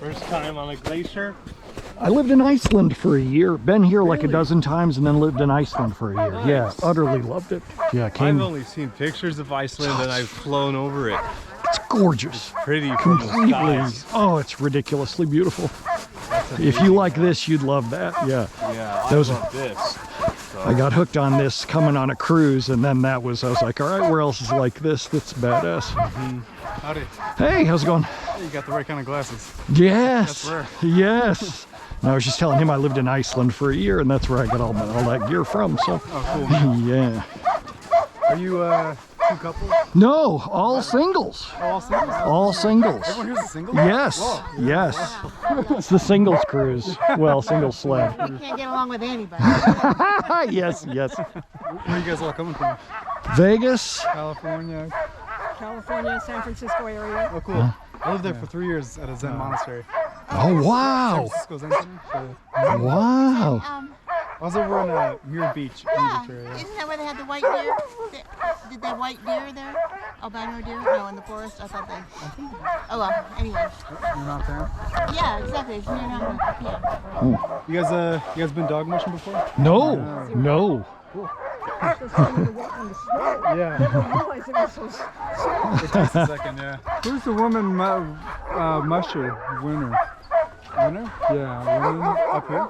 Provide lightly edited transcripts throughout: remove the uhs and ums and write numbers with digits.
First time on a glacier? I lived in Iceland for a year. Been here like a dozen times and then lived in Iceland for a year. Nice. Yeah, utterly loved it. Yeah, I've only seen pictures of Iceland and I've flown over it. It's gorgeous. Pretty from the Completely. skies. Oh, it's ridiculously beautiful. If you like this, you'd love that. Yeah. Yeah, I Those- love this. So, I got hooked on this coming on a cruise, and then I was like, all right, where else is like this? That's badass. Howdy. Hey, how's it going? You got the right kind of glasses. Yes. That's rare. Yes. And I was just telling him I lived in Iceland for a year, and that's where I got all that gear from. So, Oh, cool. Man. yeah. Are you two couples? No, all singles. Oh, all singles? All singles. Everyone here's a single? Yes. Whoa. Yes. It's the singles cruise. Well, singles sled. You can't get along with anybody. Yes, yes. Where are you guys all coming from? Vegas. California. California, San Francisco area. Oh, cool. I lived there for 3 years at a Zen monastery. Oh, San wow. Francisco Zen Center. So Wow. I was over in Muir Beach. Yeah, Beach area. isn't that where they had the white deer? Did they have white deer there? Albino deer? No, in the forest? I thought they. Oh well, anyway. You're not there? Yeah, exactly. It's near Mountain. Yeah. You guys been dog mushing before? No, no. Yeah. It takes a second, yeah. Who's the woman musher winner? Winner? Yeah, woman Up here?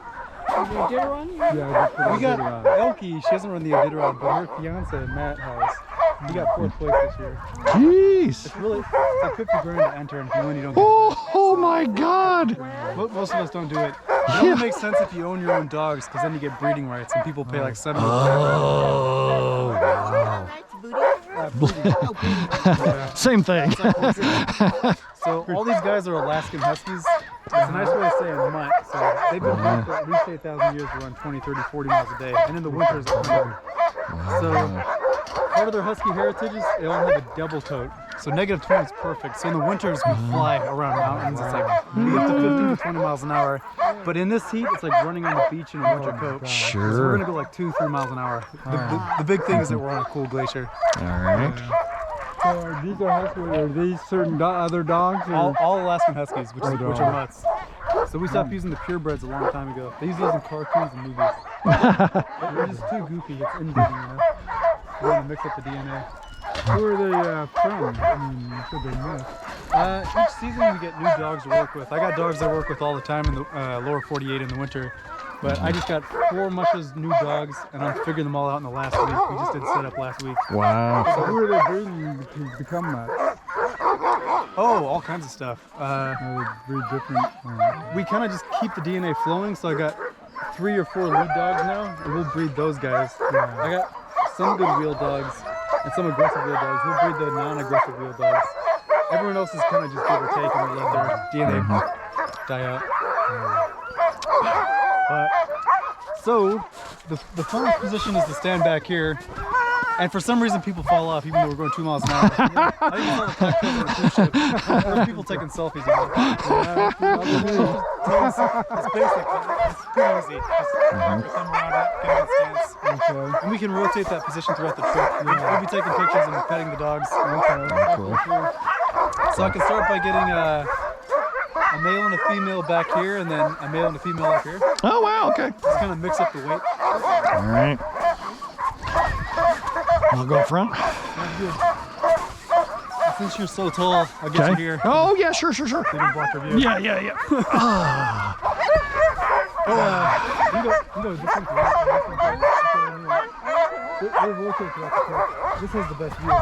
Yeah, just We got Elkie. She hasn't run the Iditarod, but her fiance Matt has. He got 4th place this year. Jeez. It's like 50 grand to enter, and if you win, you don't get Oh my God. it. Most of us don't do it. It only makes sense if you own your own dogs, because then you get breeding rights, and people pay like 70 Oh, wow. Same thing. So all these guys are Alaskan Huskies. It's a nice way of saying mutt. So they've been bred for at least 8,000 years to run 20, 30, 40 miles a day. And in the winters, 100. So part of their Husky heritage is they all have a double tote. So -20 is perfect. So in the winters, we fly around mountains. It's like we get to 15 to 20 miles an hour. But in this heat, it's like running on the beach in a winter coat. So we're Sure. going to go like 2-3 miles an hour. The big thing is that we're on a cool glacier. All right. So these are Huskies. Are these certain other dogs? Or? All Alaskan Huskies, which are mutts. So we stopped using the purebreds a long time ago. They use those in cartoons and movies. They're just too goofy. It's inbreeding, you know. We want to mix up the DNA. Who are they from? I mean, you said they're mixed. Each season we get new dogs to work with. I got dogs that I work with all the time in the lower 48 in the winter. But I just got 4 mushes new dogs, and I'm figuring them all out in the last week. We just did setup last week. Wow. So who are they breeding to become that? Oh, all kinds of stuff. Breed different. We kind of just keep the DNA flowing, so I got 3 or 4 lead dogs now, and we'll breed those guys. I got some good wheel dogs and some aggressive wheel dogs. We'll breed the non-aggressive wheel dogs. Everyone else is kind of just give or take, and we let their DNA die out. So the funnest position is to stand back here, and for some reason people fall off even though we're going 2 miles an hour. I think it's all the cocktails on a cruise ship. There's people taking selfies. It's basic. It's pretty easy. Just wrap your thumb around it, get a good stance. Okay. And we can rotate that position throughout the trip. We'll be taking pictures and petting the dogs. Cool. So I can start by getting a male and a female back here, and then a male and a female up here. Oh, wow. Okay. Just kind of mix up the weight. All right. I'll go front. Since you're so tall, I'll get you here. Oh, yeah, sure. So you can block your view. Yeah. You go different We'll rotate throughout the trip. This has the best view.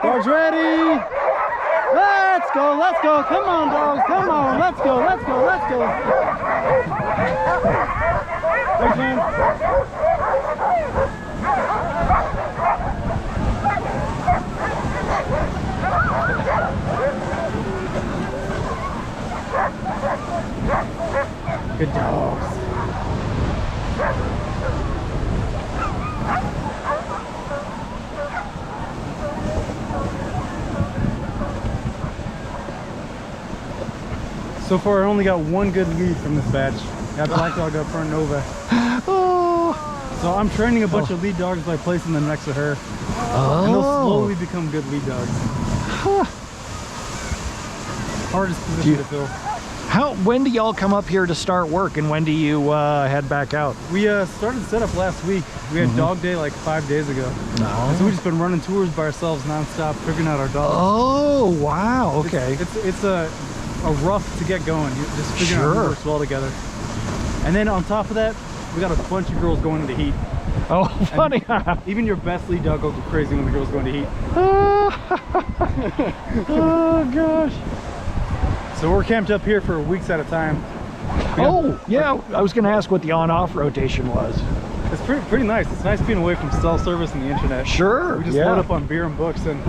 Dogs ready? Let's go, let's go. Come on, dogs. Come on. Let's go, let's go, let's go. Thanks, man. Good dogs. So far, I only got one good lead from this batch. Got Black Dog up front, Nova. Oh. So I'm training a bunch of lead dogs by placing them next to her. And they'll slowly become good lead dogs. Hardest position to fill. When do y'all come up here to start work, and when do you head back out? We started setup last week. We had dog day like 5 days ago. So we've just been running tours by ourselves nonstop, figuring out our dogs. Oh, wow, okay. It's a rough to get going. You're just figuring out who works well together. And then on top of that, we got a bunch of girls going into heat. Oh, funny. Even your best lead dog goes crazy when the girls go into heat. Oh, gosh. So we're camped up here for weeks at a time. Oh, yeah. I was going to ask what the on-off rotation was. It's pretty nice. It's nice being away from cell service and the internet. Sure. We just load up on beer and books and.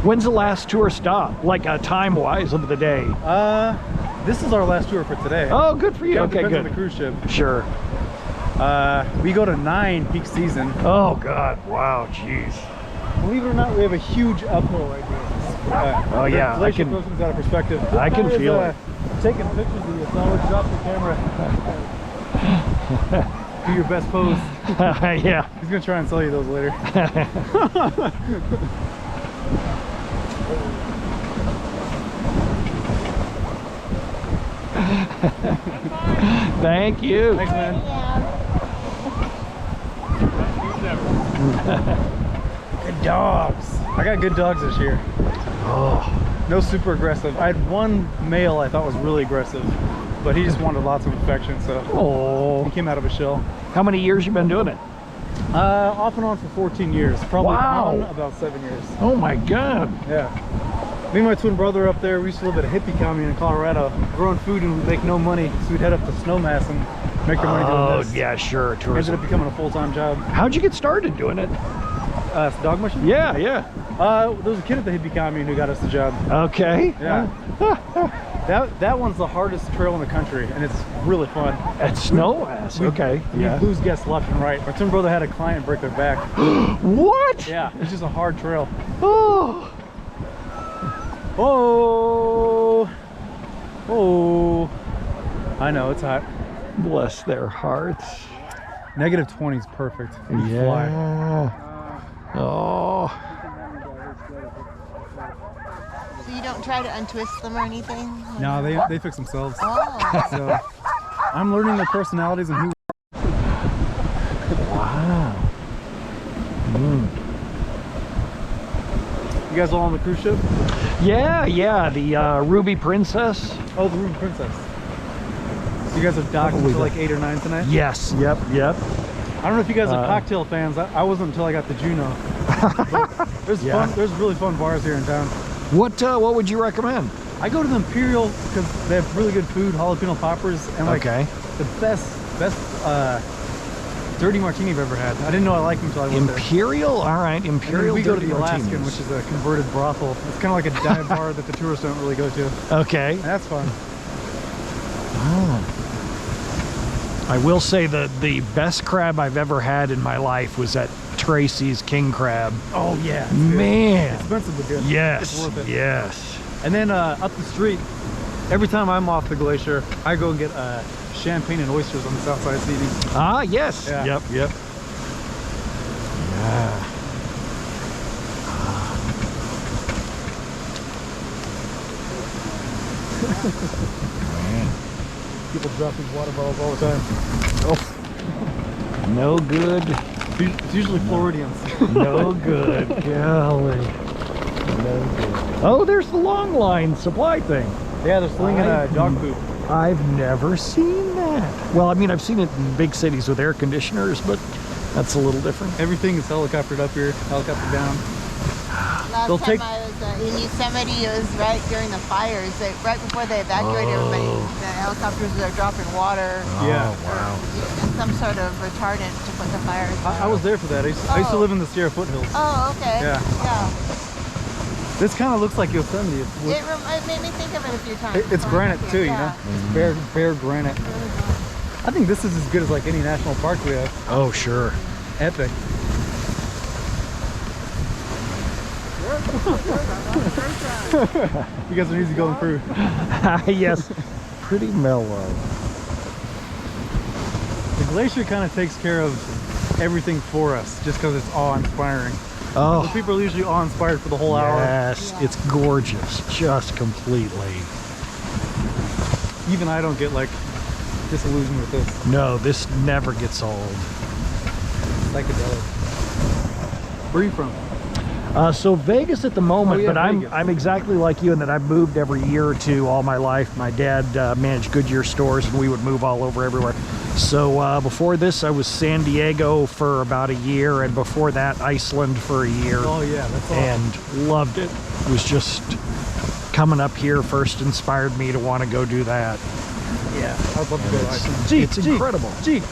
When's the last tour stop? Like time-wise of the day? This is our last tour for today. Oh, good for you. Yeah, okay, depends good. on the cruise ship. Sure. We go to 9 peak season. Oh God! Wow, jeez. Believe it or not, we have a huge uphill right here. Oh yeah, I can. Things out of perspective. I can feel it. Taking pictures of you, so I would drop the camera. Do your best pose. Yeah. He's gonna try and sell you those later. Thank you. Thanks, man. Good dogs. I got good dogs this year. Oh. No super aggressive. I had one male I thought was really aggressive, but he just wanted lots of affection, so Oh. he came out of a shell. How many years you been doing it? Off and on for 14 years. Probably Wow. on about 7 years. Oh my God. Yeah. Me and my twin brother up there, we used to live at a hippie commune in Colorado, growing food and we'd make no money, so we'd head up to Snowmass and make our money doing this. Oh yeah, sure. Ended Tourism. up becoming a full-time job. How'd you get started doing it? Dog mushing? Yeah, yeah. There was a kid at the hippie commune who got us the job. Okay. Yeah. That one's the hardest trail in the country, and it's really fun. At Snowmass. Okay. We Yeah. lose guests left and right. My twin brother had a client break their back. What? Yeah, it's just a hard trail. Oh. Oh, oh! I know it's hot. Bless their hearts. -20 is perfect. You fly. Yeah. Oh. So you don't try to untwist them or anything? No, they fix themselves. Oh. So I'm learning their personalities and who. Wow. Mm. You guys all on the cruise ship? Yeah, yeah. The Ruby Princess. Oh, the Ruby Princess. So you guys are docked until like 8 or 9 tonight? Yes. Yep. Yep. I don't know if you guys are cocktail fans. I wasn't until I got to Juneau. There's Yeah. fun. There's really fun bars here in town. What would you recommend? I go to the Imperial because they have really good food, jalapeno poppers, and like Okay. the best dirty martini I've ever had. I didn't know I liked them until I went there. Imperial. All right. And then Imperial. we go to Dirty the Alaskan, Martinis. which is a converted brothel. It's kind of like a dive bar that the tourists don't really go to. Okay. And that's fun. I will say that the best crab I've ever had in my life was at Tracy's King Crab. Oh yeah, Man. expensive but good. Yes. It's worth it. Yes. And then up the street, every time I'm off the glacier, I go and get champagne and oysters on the south side seating. Ah, yes. Yeah. Yep. Yep. Yeah. People drop these water bottles all the time. Oh. No good. It's usually Floridians. No good. Golly. No good. Oh, there's the long line supply thing. Yeah, they're slinging dog poop. I've never seen that. that? Well, I mean, I've seen it in big cities with air conditioners, but that's a little different. Everything is helicoptered up here, helicopter down. Last They'll time take- I was in Yosemite, it was right during the fires. Right before they evacuated everybody, the helicopters were dropping water Yeah. Wow. and some sort of retardant to put the fires out. I was there for that. I used to Oh. live in the Sierra foothills. Oh, okay. Yeah. This kind of looks like Yosemite. It made me think of it a few times. It's granite too, you Yeah. know? It's bare granite. I think this is as good as like any national park we have. Oh, sure. Epic. You guys are an easy going crew. Yes. Pretty mellow. The glacier kind of takes care of everything for us just because it's awe-inspiring. The Oh, people are usually awe-inspired for the whole hour. yes. It's gorgeous. Just completely. Even I don't get like disillusioned with this. No, this never gets old. Psychedelic. Where are you from? So Vegas at the moment, Oh, yeah, but Vegas. I'm exactly like you in that I've moved every year or two all my life. My dad managed Goodyear stores, and we would move all over everywhere. So before this, I was San Diego for about a year, and before that, Iceland for a year, Oh yeah, that's awesome. and loved it. It was just coming up here first inspired me to want to go do that. Yeah, I'd love to go to It's- Iceland. G, it's incredible. G,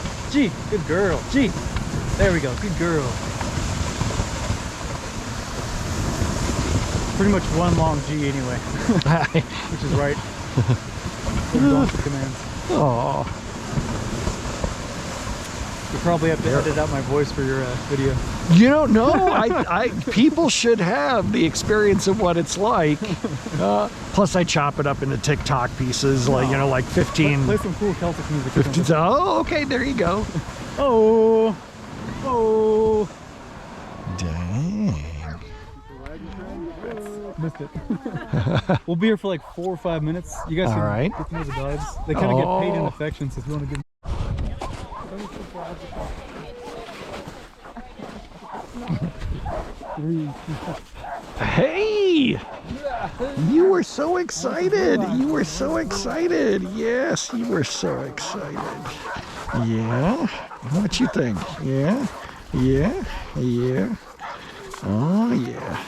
good girl. G, there we go, good girl. Pretty much one long G anyway, which is right. Commands. Oh, You probably have to edit out my voice for your video. you don't know. People should have the experience of what it's like. Plus, I chop it up into TikTok pieces, like like 15. Play some cool Celtic music. 15 oh, okay, there you go. Oh, oh. Dang. Missed it. We'll be here for like 4 or 5 minutes. You guys All can right. get to know the dogs. They kind of get paid in Oh. affection, so if you want to give Hey! You were so excited. You were so excited. Yes, you were so excited. Yeah? What you think? Yeah? Yeah? Yeah? Oh, yeah.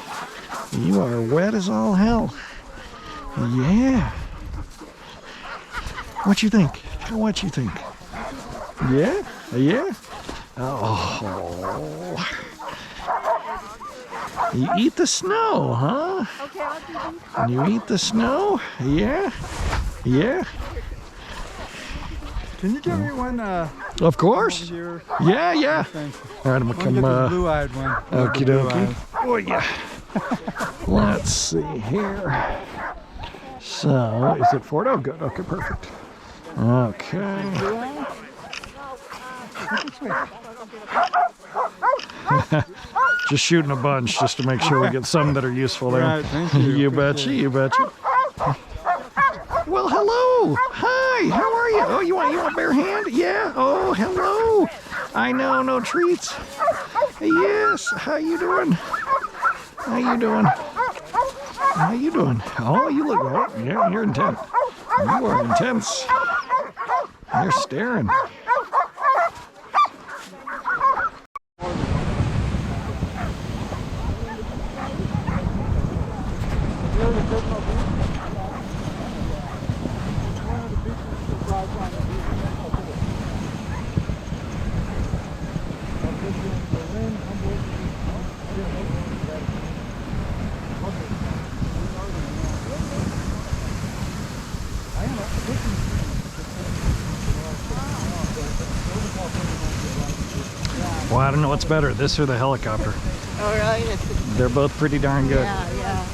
You are wet as all hell. Yeah. What you think? What you think? Yeah? Yeah? Oh. You eat the snow, huh? Okay, I'll do You eat the snow? Yeah? Yeah? Can you give me one Of course. here? Yeah, yeah. Thanks. All right, I'm I gonna want to get the come, blue-eyed one. okie Blue dokie. eyes. Oh, yeah. Let's see here. So, is it Ford? Oh, good. Okay, perfect. Okay. Just shooting a bunch just to make sure we get some that are useful there. Right, thank you. You Appreciate betcha, it. you betcha. Well, hello. Hi, how are you? Oh, you want bare hand? Yeah. Oh, hello. I know, no treats. Yes. How you doing? How you doing? How you doing? Oh, you look. Oh, yeah, you're intense. You are intense. You're staring. Well, I don't know what's better, this or the helicopter. Oh, really? It's, They're both pretty darn good. yeah.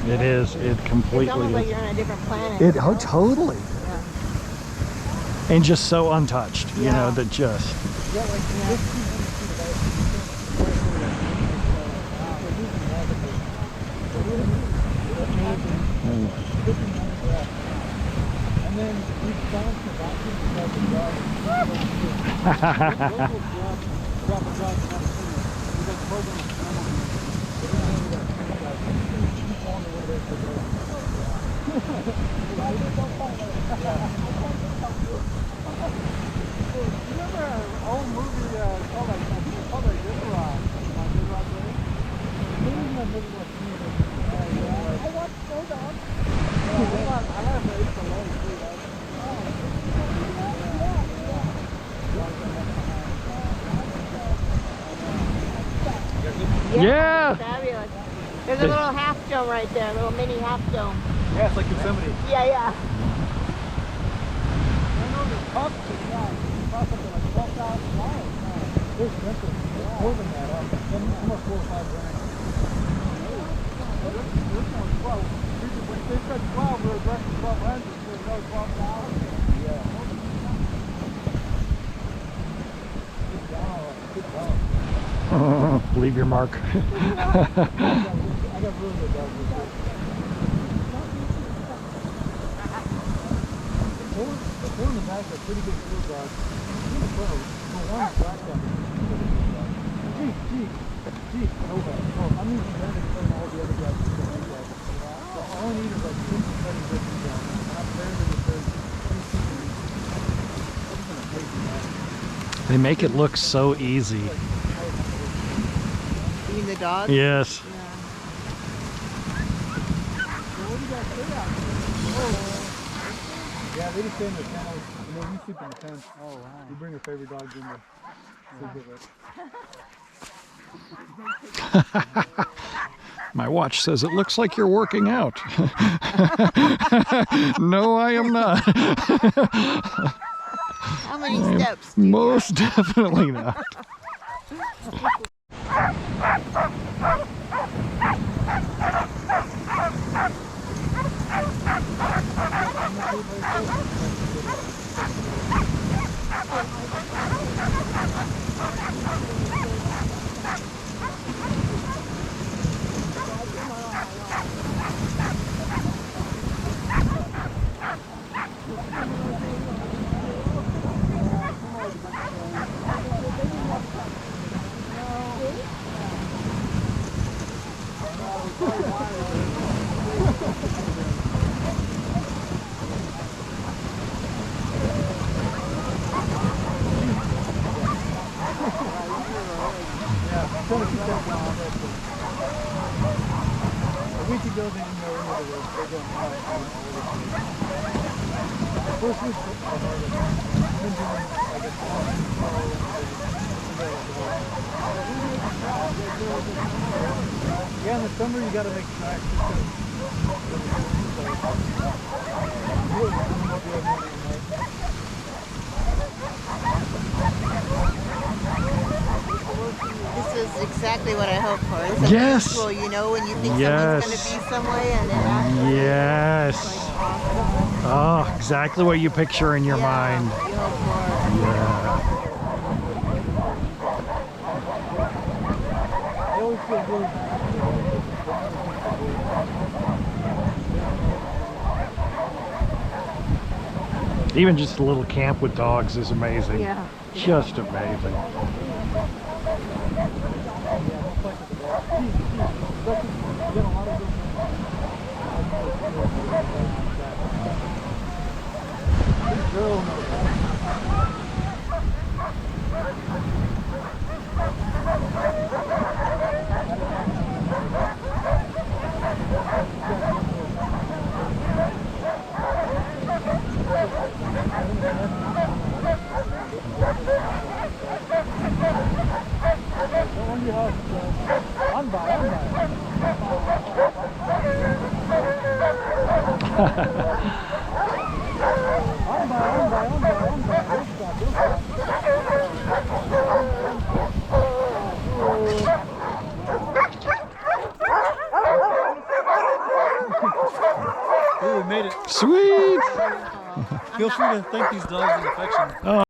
It is. It It's completely almost like is. you're on a different planet. Oh, totally. And just so untouched, you know, Yeah. that just. Yeah. Fabulous. There's a little half dome right there, a little mini half dome. Yeah, it's like Yosemite. Yeah, yeah. They're expensive. It's more than that. Some are 4 or 5 grand. This one's 12. When they said 12, we were directing 1,200. So no 12,000. Yeah. Good job. Leave your mark. I got really good dogs with this. The four in the back are pretty good field dogs. In the front, the one is black dog. Gee, no bad. Oh, I'm using that to explain all the other guys. So all I need is like 6 to 7 different dogs. Not very many birds. They make it look so easy. You mean the dog? Yes. Yeah. Yeah, they just stay in the kennels. You know, you sleep in the tent. Oh, wow. You bring your favorite dogs in there. My watch says it looks like you're working out. No, I am not. How many steps do you Most definitely not. A week ago, they didn't know any of the roads. They're going out all over the place. The first week, I've been doing like a yeah, in the summer you gotta make tracks This is exactly what I hope for. This is Yes. peaceful, you know, when you think Yes. someone's going to be some way and then actually Yes. it's like awesome. Oh, exactly what you picture in your mind. You hope for. Yeah. I always feel really bad. Even just a little camp with dogs is amazing. Yeah. Just amazing. We made it. Sweet. Feel free to thank these dogs with affection.